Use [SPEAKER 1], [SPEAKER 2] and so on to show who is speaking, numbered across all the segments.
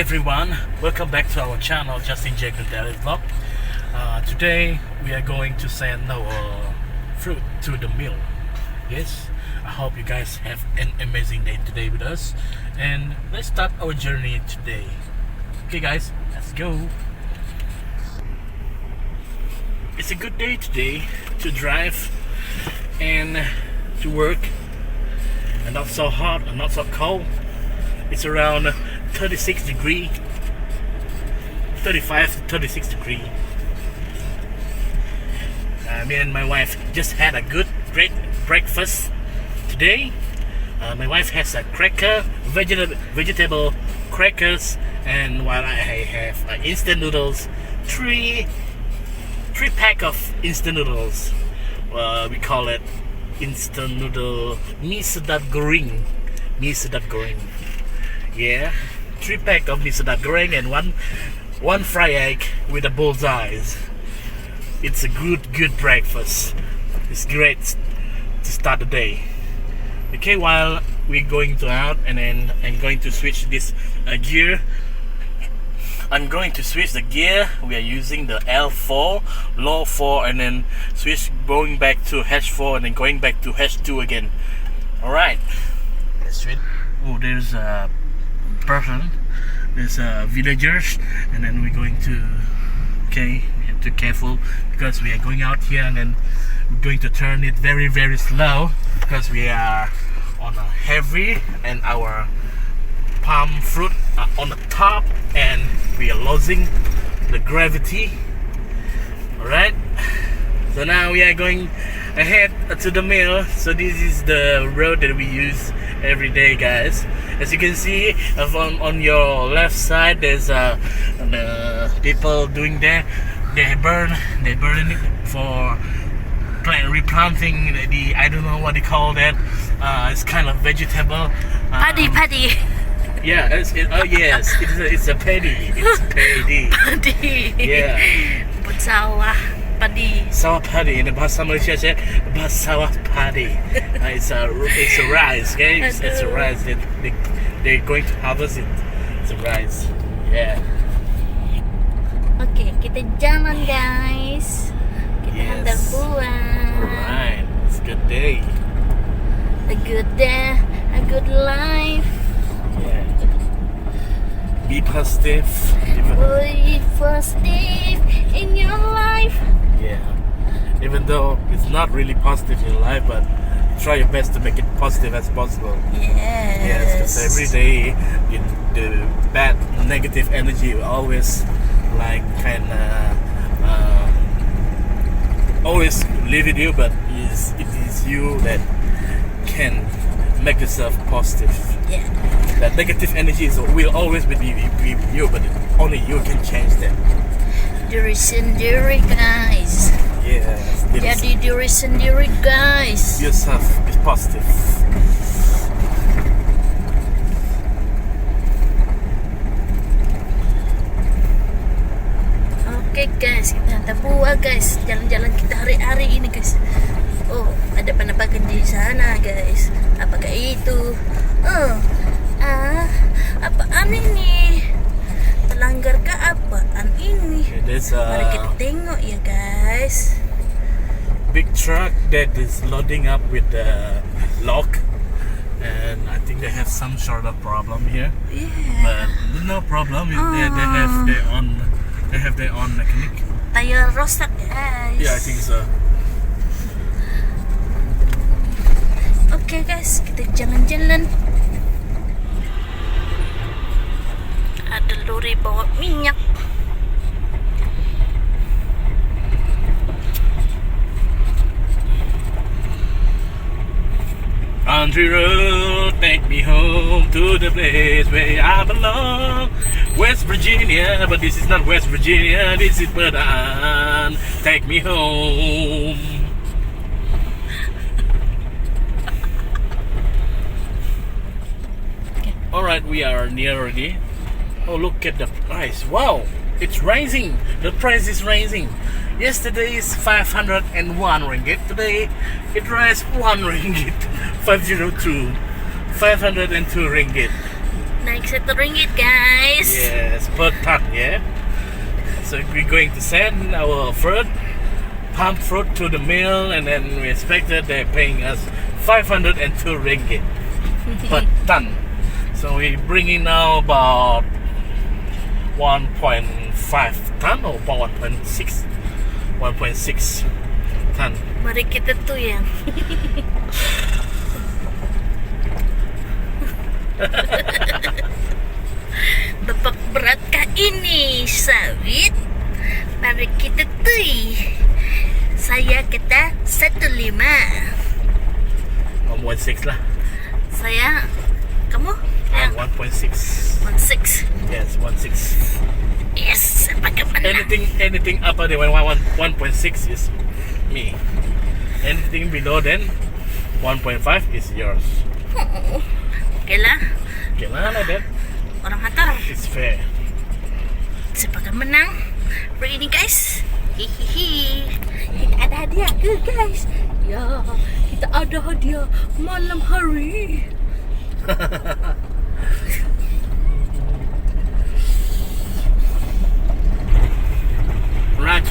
[SPEAKER 1] everyone, welcome back to our channel Justin Jacob Daily Vlog. Today we are going to send our fruit to the mill. Yes, I hope you guys have an amazing day today with us, and let's start our journey today. Okay guys, let's go. It's a good day today to drive and to work, and not so hot and not so cold. It's around 36 degree, 35 to 36 degree. Me and my wife just had a great breakfast today. My wife has a cracker, vegetable crackers, and while I have instant noodles, three pack of instant noodles. We call it instant noodle mie sedap goreng. Yeah, 3 pack of mie sedap goreng and one fried egg with a bullseyes. It's a good breakfast. It's great to start the day. Okay, while we're going to out, and then I'm going to switch this gear. I'm going to switch the gear. We are using the L4, low 4, and then going back to H4, and then going back to H2 again. Alright, let's switch. Oh, there's a person, there's villagers, and then we're going to, okay, we have to be careful because we are going out here, and then we're going to turn it very slow because we are on a heavy, and our palm fruit are on the top, and we are losing the gravity. Alright, so now we are going ahead to the mill. So this is the road that we use every day, guys. As you can see, on your left side, there's the people doing there. They burn it for replanting the, I don't know what they call that. It's kind of vegetable.
[SPEAKER 2] Paddy.
[SPEAKER 1] Yeah, yes, it's a paddy. It's paddy.
[SPEAKER 2] Paddy.
[SPEAKER 1] Yeah.
[SPEAKER 2] Sawah padi.
[SPEAKER 1] Sawah paddy. In the bahasa Malaysia, sawah paddy. It's a rice, okay? It's a rice. They're going to harvest it. It's a rice. Yeah.
[SPEAKER 2] Okay, kita jalan guys. Kita hantar buah.
[SPEAKER 1] Alright, it's a good day.
[SPEAKER 2] A good day, a good life.
[SPEAKER 1] Yeah. Be positive.
[SPEAKER 2] Be positive in your life.
[SPEAKER 1] Yeah. Even though it's not really positive in life, but try your best to make it positive as possible. Yes, because every day the bad negative energy will always always live with you, but it is you that can make yourself positive.
[SPEAKER 2] Yeah.
[SPEAKER 1] That negative energy will always be with you, but only you can change that.
[SPEAKER 2] Diri sendiri guys.
[SPEAKER 1] Yes.
[SPEAKER 2] Jadi diri sendiri guys.
[SPEAKER 1] Yourself is positive.
[SPEAKER 2] Oke guys, kita hantar buah guys. Jalan-jalan kita hari-hari ini guys. Oh, ada penampakan di sana guys. Apakah itu? Apaan ini? Pelanggarkah apaan ini? Mari kita tengok ya guys.
[SPEAKER 1] Big truck that is loading up with the lock, and I think they have some sort of problem here.
[SPEAKER 2] Yeah.
[SPEAKER 1] But no problem. They have their own mechanic.
[SPEAKER 2] Tire rosak guys.
[SPEAKER 1] Yeah, I think so.
[SPEAKER 2] Oke guys, kita jalan-jalan. Ada lori bawa minyak.
[SPEAKER 1] Country road, take me home to the place where I belong. West Virginia, but this is not West Virginia, this is Badan. Take me home. Alright, we are near already. Oh, look at the price. Wow, it's rising. The price is rising. Yesterday is 501 ringgit. Today it rise 1 ringgit. 502 ringgit.
[SPEAKER 2] Naik RM1 guys.
[SPEAKER 1] Yes, per ton, yeah. So we're going to send our fruit, palm fruit to the mill, and then we expected they're paying us 502 ringgit per ton. So we bring in now about 1.5 ton or 1.6 ton.
[SPEAKER 2] Mari kita tuyang. Bapak beratkah ini sawit? Mari kita tuy. Saya kata 15.
[SPEAKER 1] 1.6 lah.
[SPEAKER 2] Saya, kamu? Yang
[SPEAKER 1] 1.6.
[SPEAKER 2] 16.
[SPEAKER 1] Yes, 1.6.
[SPEAKER 2] Yes, bagaimana?
[SPEAKER 1] Anything upper than 1.6 is me. Anything below then 1.5 is yours.
[SPEAKER 2] Oke lah,
[SPEAKER 1] Okay lah, like that.
[SPEAKER 2] orang hantar.
[SPEAKER 1] It's fair.
[SPEAKER 2] Siapa akan menang hari ini guys? Hihihi. Kita ada hadiah ke guys? Ya, kita ada hadiah malam hari.
[SPEAKER 1] Right,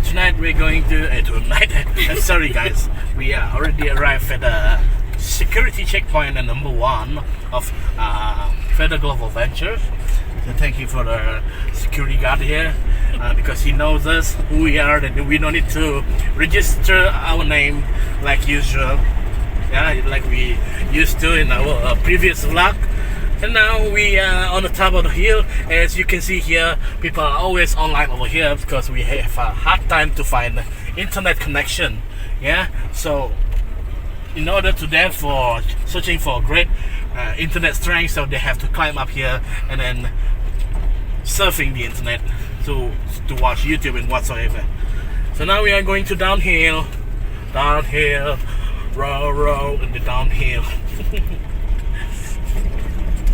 [SPEAKER 1] tonight we're going to tonight. I'm sorry guys, we already arrived at the security checkpoint and number 1 of Feather Global Ventures. So thank you for the security guard here because he knows us, who we are, and we don't need to register our name like usual. Yeah, like we used to in our previous vlog. And now we are on the top of the hill. As you can see here, people are always online over here because we have a hard time to find internet connection. Yeah, so in order to them for searching for great internet strength, so they have to climb up here and then surfing the internet to watch YouTube and whatsoever. So now we are going to downhill, row in the downhill.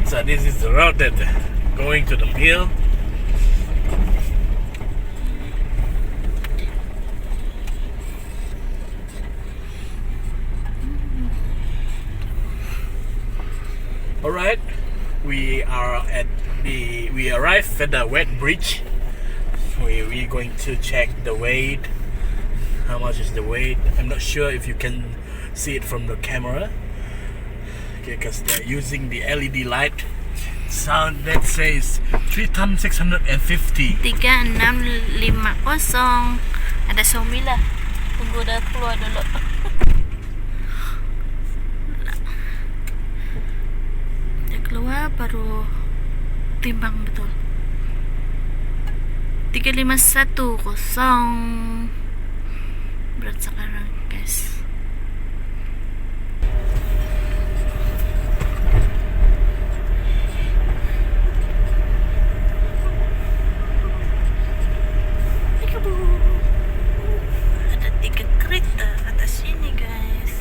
[SPEAKER 1] So this is the road that going to the mill. Alright, we arrived at the wet bridge. We're going to check the weight. How much is the weight? I'm not sure if you can see it from the camera. Because they're using the LED light. Sound that says 3 ton 650.
[SPEAKER 2] 3650. Ada Xiaomi lah. Tunggu dah keluar dulu. Dia keluar baru timbang betul. 3510 berat sekarang guys. Ada 3 kereta atas sini guys.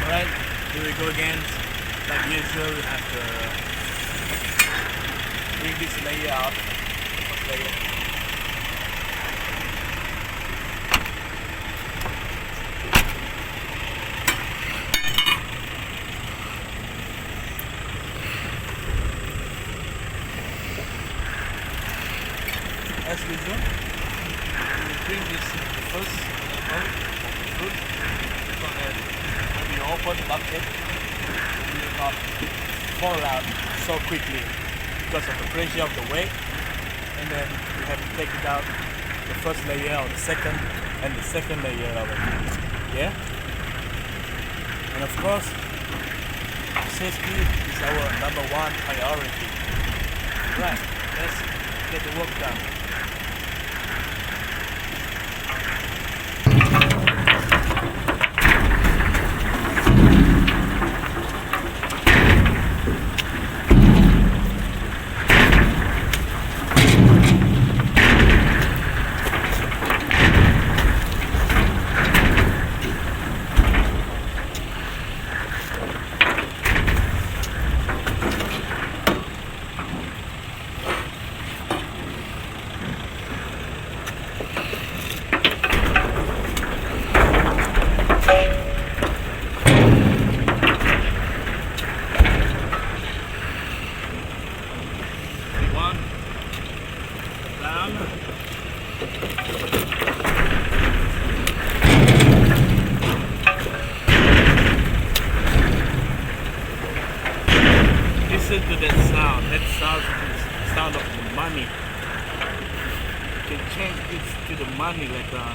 [SPEAKER 1] Alright, here we go again. Like usual, we have to bring this layer out. First layer. As usual, we bring this first level of the fruit so that when we open the bucket, it will not fall out so quickly because of the pressure of the weight. And then we have to take it out, the first layer or the second, and the second layer of it. Yeah? And of course, safety is our number 1 priority. Right, let's get the work done. Listen to that sound. That sound is the sound of the money. You can change this to the money later on.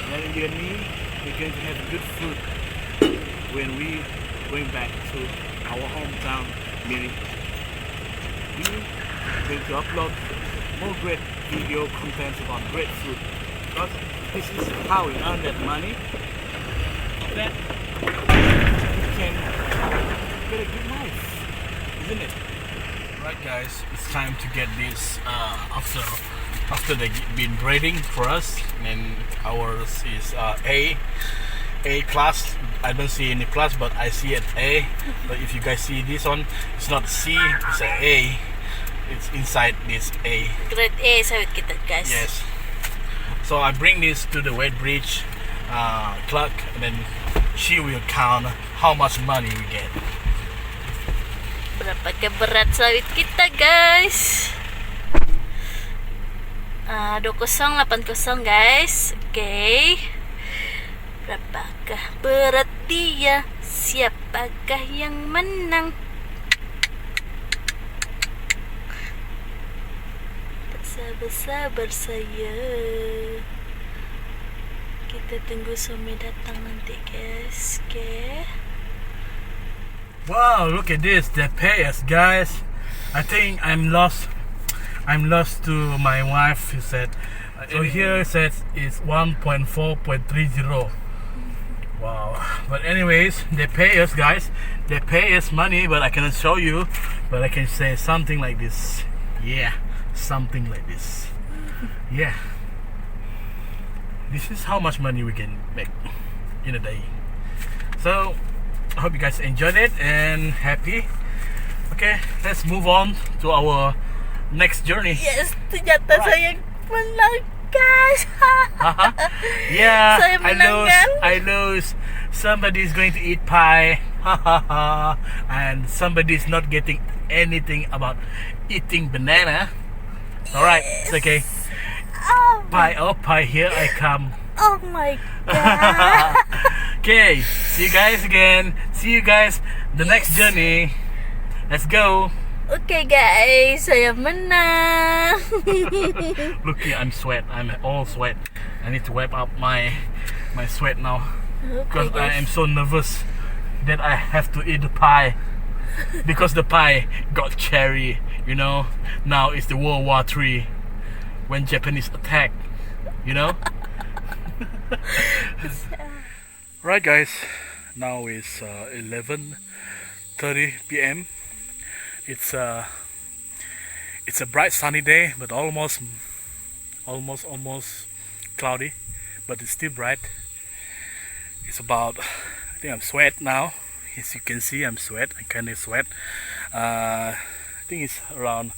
[SPEAKER 1] Then in your knee, we're going to have good food when we going back to our hometown, Miri. We are going to upload more great video contents about great food. Because this is how we earn that money. That you can get a good life, isn't it? Right, guys, it's time to get this after they been grading for us, and ours is A class. I don't see any plus, but I see an A. But if you guys see this one, it's not C, it's an A. It's inside this A.
[SPEAKER 2] Grade A sawit kita guys.
[SPEAKER 1] Yes. So I bring this to the weight bridge clerk, and then she will count how much money we get.
[SPEAKER 2] Berapa keberat sawit kita guys? 2080 guys. Oke. Berapakah berat dia? Siapakah yang menang? Tak sabar-sabar saya. Kita tunggu Somi datang nanti guys. Oke.
[SPEAKER 1] Wow, look at this. They pay us, guys. I think I'm lost to my wife, he said. So here it says it's 1.4.30. Wow. But anyways, they pay us, guys. They pay us money, but I cannot show you. But I can say something like this. Yeah, something like this. Yeah. This is how much money we can make in a day. So I hope you guys enjoyed it and happy. Okay, let's move on to our next journey.
[SPEAKER 2] Yes, ternyata saya menang guys.
[SPEAKER 1] Yeah,
[SPEAKER 2] Saya menang kan?
[SPEAKER 1] I know somebody is going to eat pie. And somebody is not getting anything about eating banana. Alright, it's okay.
[SPEAKER 2] Oh,
[SPEAKER 1] Pie, here I come.
[SPEAKER 2] oh my god.
[SPEAKER 1] Okay, see you guys again. See you guys the next journey. Let's go.
[SPEAKER 2] Okay guys, saya menang.
[SPEAKER 1] Look here, I'm sweat. I'm all sweat. I need to wipe up my sweat now because I am so nervous that I have to eat the pie because the pie got cherry. You know, now it's the World War III when Japanese attack. You know. Right, guys. Now it's 11:30 p.m. It's a bright sunny day, but almost cloudy, but it's still bright. It's about, I think I'm sweat now. As you can see, I'm sweat. I kind of sweat. I think it's around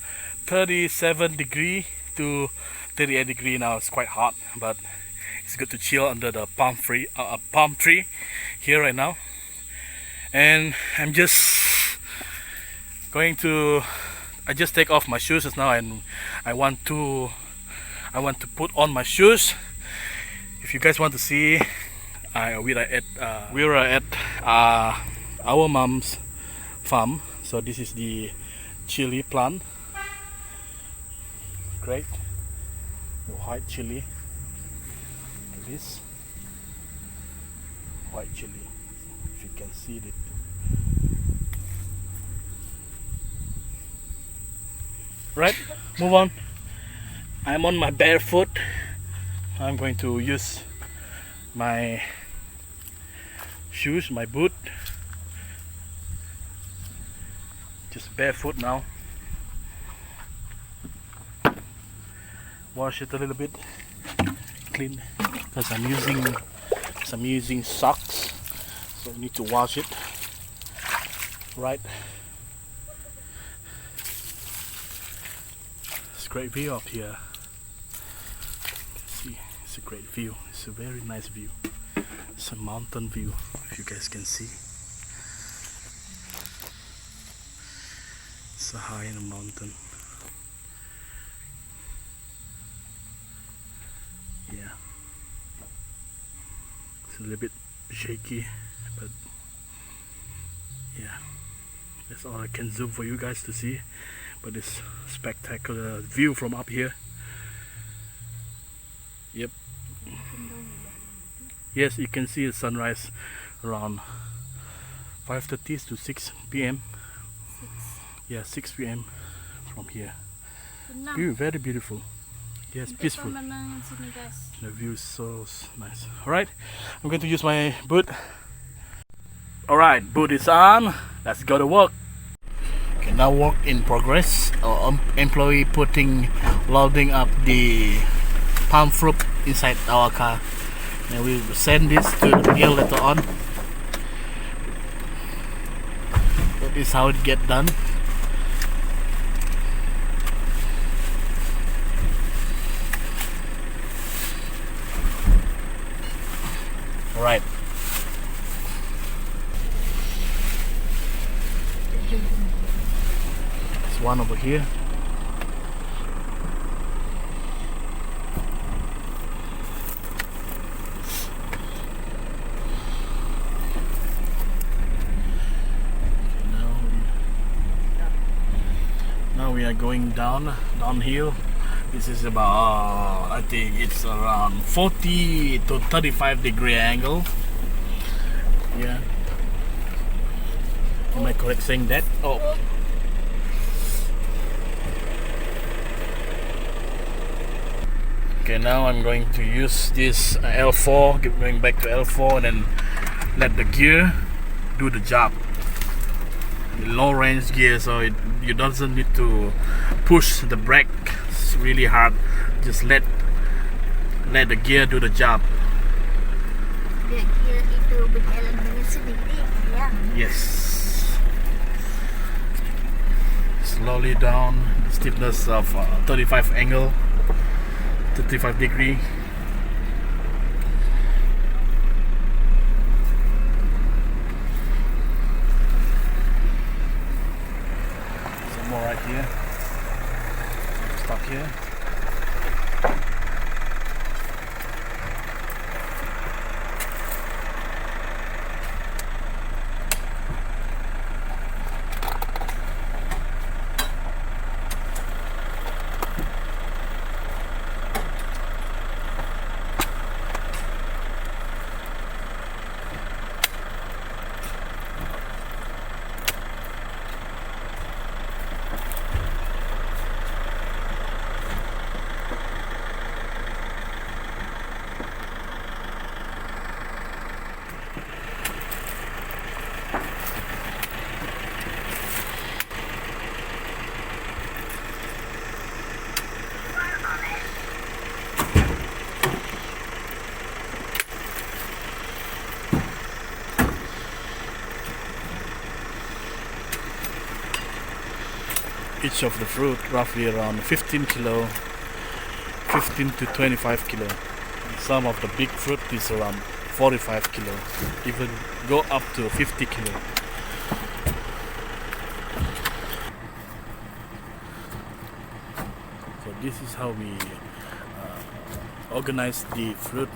[SPEAKER 1] 37 degree to 38 degree now. It's quite hot, but it's good to chill under the palm tree here right now. And I'm just going to, I just take off my shoes just now, and I want to put on my shoes. If you guys want to see, we are at our mom's farm. So this is the chili plant. Great, the white chili. Like this white chili. If you can see it. Right, move on. I'm on my barefoot. I'm going to use my shoes, my boot. Just barefoot now. Wash it a little bit, clean, because I'm using socks, so I need to wash it. Right. Great view up here. See, it's a great view. It's a very nice view. It's a mountain view, if you guys can see. It's so high in the mountain. Yeah. It's a little bit shaky, but yeah, That's all I can zoom for you guys to see. But this spectacular view from up here. Yep. Yes, you can see the sunrise around 5:30 to 6 p.m. Yeah, 6 p.m. from here. Very beautiful. Yes, peaceful. The view is so nice. Alright, I'm going to use my boot. Alright, boot is on. Let's go to work. Okay, now work in progress. Our employee loading up the palm fruit inside our car. And we will send this to the mill later on. That is how it gets done. Alright. There's one over here. Now we are going downhill. This is about, I think it's around 40 to 35 degree angle. Yeah. Am I correct saying that? Oh. Okay, now I'm going to use this L4, going back to L4 and then let the gear do the job. The low range gear, so you doesn't need to push the brake really hard. Just let the gear do the job.
[SPEAKER 2] Biar gear itu berjalan dengan sendiri, ya.
[SPEAKER 1] Yes. Slowly down the stiffness of 35 degree. Some more right here. Stop here. Each of the fruit roughly around 15 to 25 kilo. Some of the big fruit is around 45 kilo, even go up to 50 kilo. So this is how we organize the fruit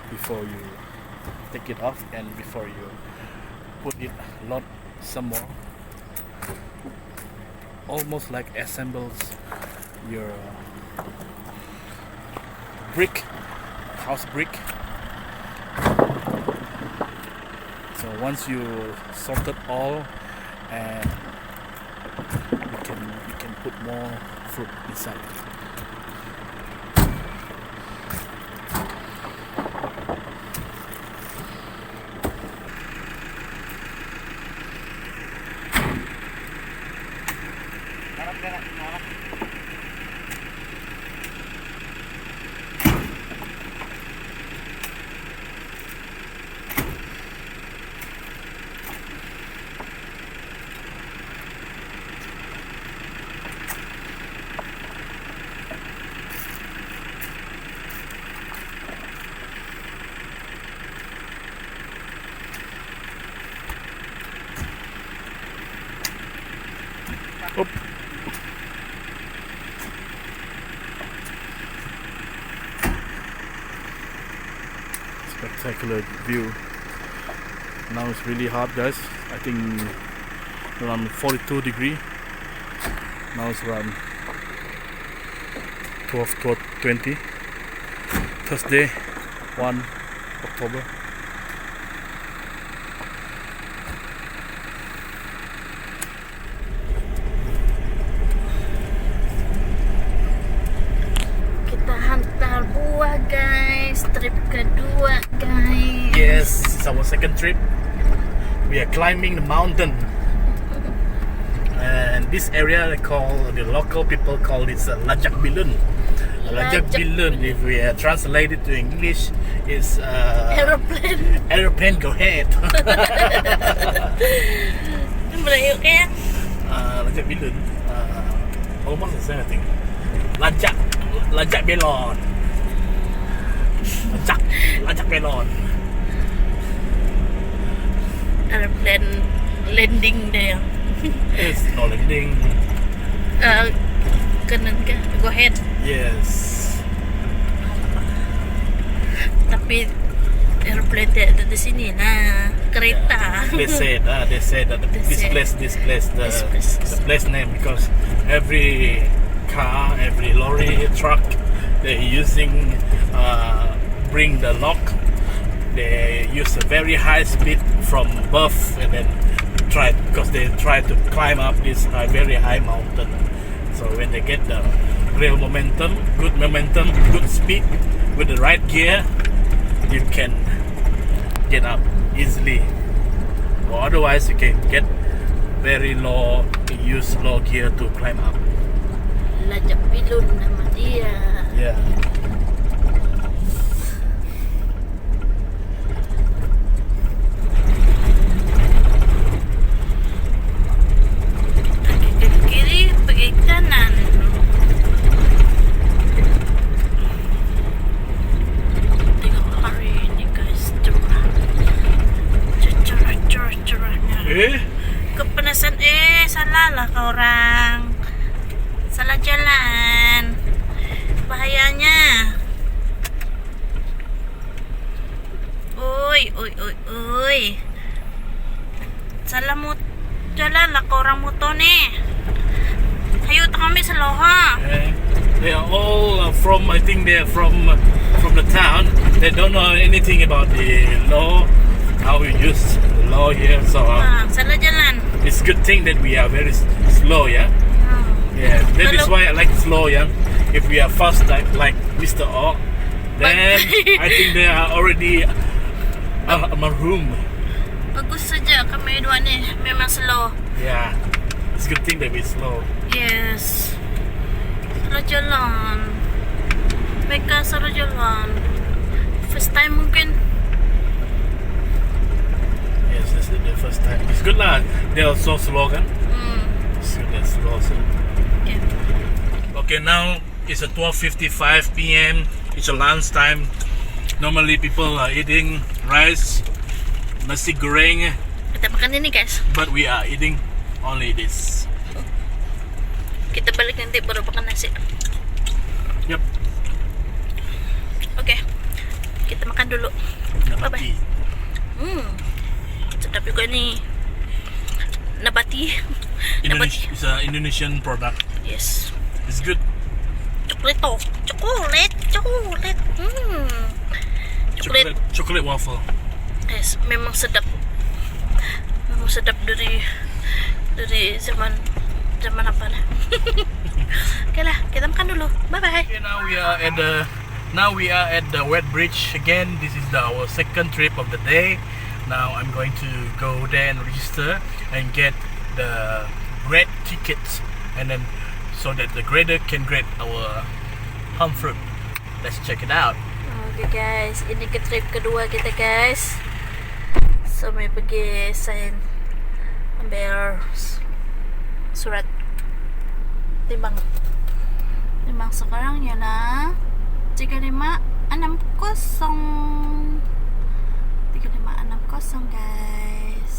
[SPEAKER 1] before you take it off and before you put it load some more. Almost like assembles your house brick. So once you sorted all, and you can put more fruit inside. Oop. Spectacular view. Now it's really hot, guys. I think around 42 degree. Now it's around 20. Thursday, 1 October.
[SPEAKER 2] Kita hantar buah guys. Trip kedua guys.
[SPEAKER 1] Yes, this is our second trip. We are climbing the mountain. And this area the local people call it Lajak Bilun. Lajak Bilun, if we translate it to English, is
[SPEAKER 2] Aeroplane.
[SPEAKER 1] aeroplane go ahead.
[SPEAKER 2] Melayu kaya.
[SPEAKER 1] Lajak Bilun, almost the same thing. Lajak Belon. Lajak Belon.
[SPEAKER 2] Aeroplane landing there.
[SPEAKER 1] It's no landing.
[SPEAKER 2] Kanan ka? Go ahead.
[SPEAKER 1] Yes.
[SPEAKER 2] Tapi aeroplane ada di sini nah kereta.
[SPEAKER 1] They said that this place, the place name, because every car, every lorry, truck, they're using bring the lock. They use a very high speed from above and then because they try to climb up this very high mountain. So when they get the real momentum, good speed with the right gear, you can get up easily. Or otherwise, you can get very low, use low gear to climb up.
[SPEAKER 2] Lajak Bilun nama dia.
[SPEAKER 1] Yeah.
[SPEAKER 2] Kiri, pergi kanan. Tengok hari ini guys, cerah. Cerah-cerahnya. Kepanasan, salah lah kau orang. Salah jalan. Bahayanya. Oi. Salah jalan lah kau orang motor ni. Hayo ta kami sa loha.
[SPEAKER 1] They are all I think they're from the town. They don't know anything about the law, how we use the law here. So
[SPEAKER 2] Salah jalan.
[SPEAKER 1] it's a good thing that we are very slow, yeah? Yeah, that is why I like slow, yeah? If we are fast like Mr. O, then I think they are already maroon.
[SPEAKER 2] Bagus saja kami dua ni, memang slow.
[SPEAKER 1] Yeah, it's a good thing that we slow.
[SPEAKER 2] Yes. Salah jalan. Mereka salah jalan. First time mungkin.
[SPEAKER 1] Yes, this is the first time. It's good lah. They are so slow, kan? It's good they're slow. So. Okay, now it's at 12:55 p.m. It's a lunch time. Normally people are eating rice, nasi goreng,
[SPEAKER 2] Kita makan ini guys.
[SPEAKER 1] but we are eating only this.
[SPEAKER 2] Kita balik nanti baru makan nasi.
[SPEAKER 1] Yep.
[SPEAKER 2] Okay. Kita makan dulu. Bye-bye. Sedap juga ni. Nabati. Nabati.
[SPEAKER 1] It's an Indonesian product.
[SPEAKER 2] Yes.
[SPEAKER 1] It's good.
[SPEAKER 2] Chocolate.
[SPEAKER 1] Chocolate waffle.
[SPEAKER 2] Yes, memang sedap. Memang sedap dari zaman apa lah. Okay lah, kita makan dulu. Bye bye.
[SPEAKER 1] Okay, now we are at the wet bridge again. This is our second trip of the day. Now I'm going to go there and register and get the grade tickets, and then so that the grader can grade our palm fruit. Let's check it out.
[SPEAKER 2] Okay guys, ini ke trip kedua kita guys. So may pergi sign ambil surat timbang sekarang ialah 3560 guys.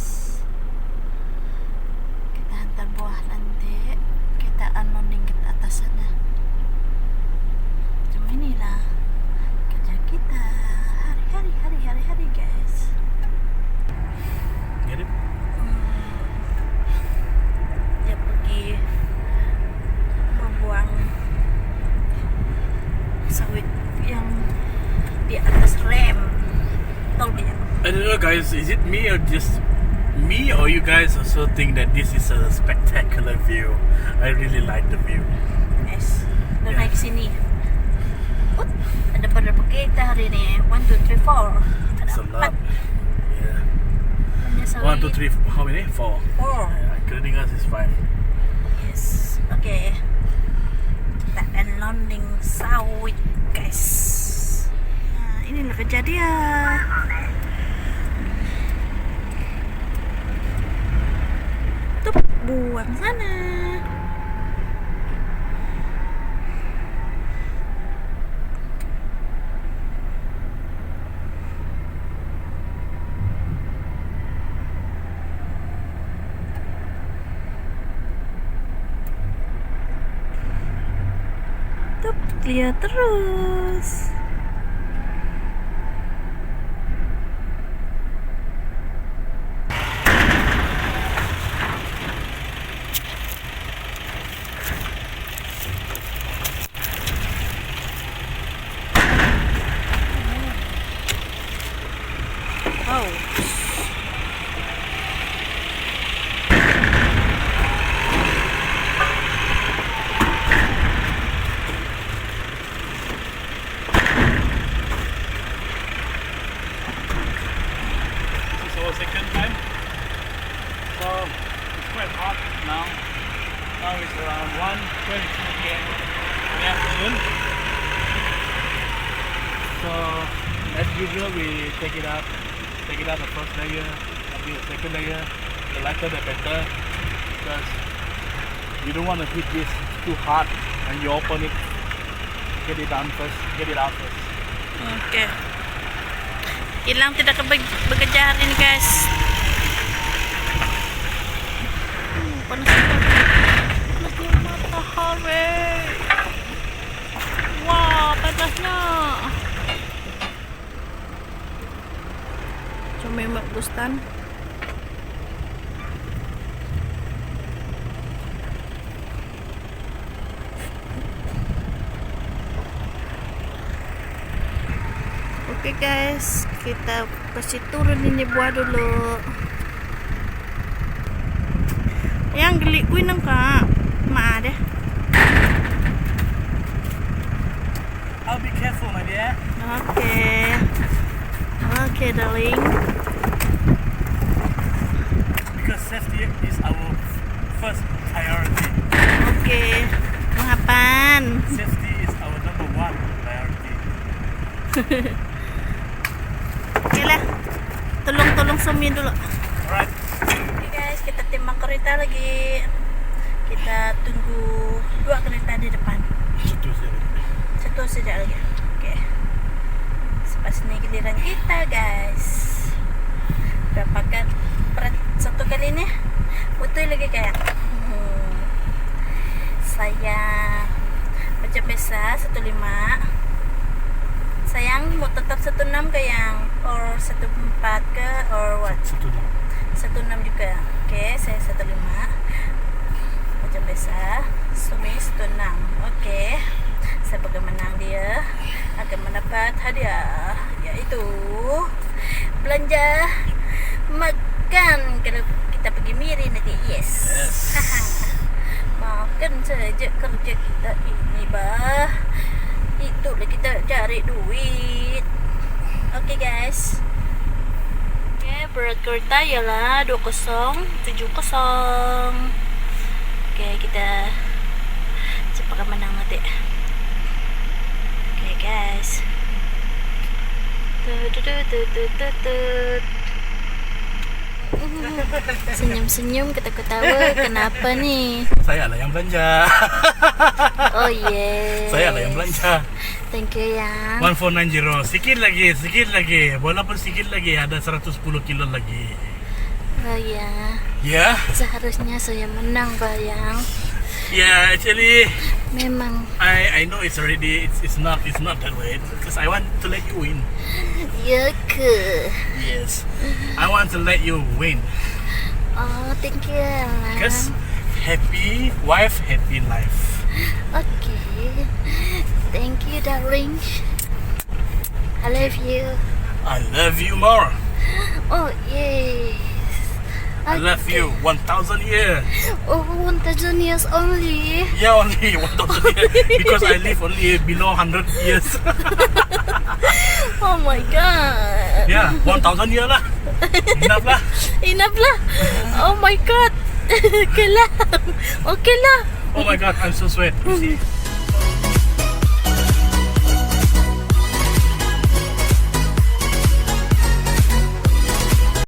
[SPEAKER 2] Kita hantar buah nanti, kita unloading ke atas sana. Macam inilah kerja kita hari-hari guys.
[SPEAKER 1] Get it? don't know, guys. Is it me or just me, or you guys also think that this is a spectacular view? I really like the view.
[SPEAKER 2] Yes. Doon
[SPEAKER 1] Yeah.
[SPEAKER 2] naik sini. Ada berapa kita hari ni? 1, 2, 3, 4.
[SPEAKER 1] It's
[SPEAKER 2] Ada
[SPEAKER 1] a lot.
[SPEAKER 2] 4.
[SPEAKER 1] Yeah.
[SPEAKER 2] Hanya
[SPEAKER 1] 1, 2, 3. How many? 4.
[SPEAKER 2] 4.
[SPEAKER 1] Including us is 5.
[SPEAKER 2] Yes. Okay. Kita akan landing sawit, guys. Nah, inilah kejadian. Tuh, buang sana. Tuh, lihat terus. Oh.
[SPEAKER 1] This is our second time. So it's quite hot now. Now it's around 1:22 p.m. in the afternoon. So as usual, we take it out the first layer, maybe the second layer. The lighter the better, because you don't want to heat this too hot when you open it. Get it out first.
[SPEAKER 2] Oke. Hilang tidak bekerja hari ini, guys. Panas banget. Matahari. Wah, panasnya. Cuma Mbak Gustan. Oke guys, kita kasih turun ini buah dulu. Yang geli kuih nang kak, ma deh.
[SPEAKER 1] I'll be careful, my dear.
[SPEAKER 2] Oke, darling.
[SPEAKER 1] Because safety is our first priority.
[SPEAKER 2] Oke, mau apaan?
[SPEAKER 1] Safety is our number 1 priority.
[SPEAKER 2] Oke lah, tolong sumin dulu.
[SPEAKER 1] Alright.
[SPEAKER 2] Oke guys, kita timbang kereta lagi. Kita tunggu 2 kereta di depan. Satu saja lagi. Oke. Pas ini giliran kita, guys. Berapa kan berat satu kali ini? Betul lagi kayak. Saya macam biasa 15. Sayang mau tetap 16 ke yang or 14 ke or what? 16 juga. Oke, saya 15. Macam biasa, Sumi 16. Oke. Sebagai menang dia akan mendapat hadiah, yaitu belanja makan kalau kita pergi Miri nanti. Yes. Makan saja kerja kita ini, bah. Itulah kita cari duit. Oke guys. Oke, berat kereta ialah 2070. Oke, kita cepat menang nanti. Oke guys. Senyum-senyum, ketawa-ketawa. Kenapa nih?
[SPEAKER 1] Saya lah yang belanja.
[SPEAKER 2] Oh yeah.
[SPEAKER 1] Saya lah yang belanja.
[SPEAKER 2] Thank you yang
[SPEAKER 1] 1490. Sikit lagi. Walaupun sikit lagi, ada 110 kilo lagi.
[SPEAKER 2] Oh ya.
[SPEAKER 1] Yeah.
[SPEAKER 2] Seharusnya saya menang, Bayang.
[SPEAKER 1] Yeah, actually
[SPEAKER 2] Memang.
[SPEAKER 1] I know it's not that way, because I want to let you win.
[SPEAKER 2] Ya ke?
[SPEAKER 1] Yes. I want to let you win.
[SPEAKER 2] Oh, thank you, Yang.
[SPEAKER 1] Because happy wife, happy life.
[SPEAKER 2] Okay. Thank you, darling. I love you.
[SPEAKER 1] I love you more.
[SPEAKER 2] Oh yes.
[SPEAKER 1] I love you 1,000 years.
[SPEAKER 2] Oh, 1,000 years only.
[SPEAKER 1] Yeah, only 1,000 years because I live only below 100 years.
[SPEAKER 2] Oh my god.
[SPEAKER 1] Yeah, 1,000 years lah. Enough lah.
[SPEAKER 2] Enough lah. Oh my god. Okay lah. Okay lah.
[SPEAKER 1] Oh my god, I'm so sweat. You see?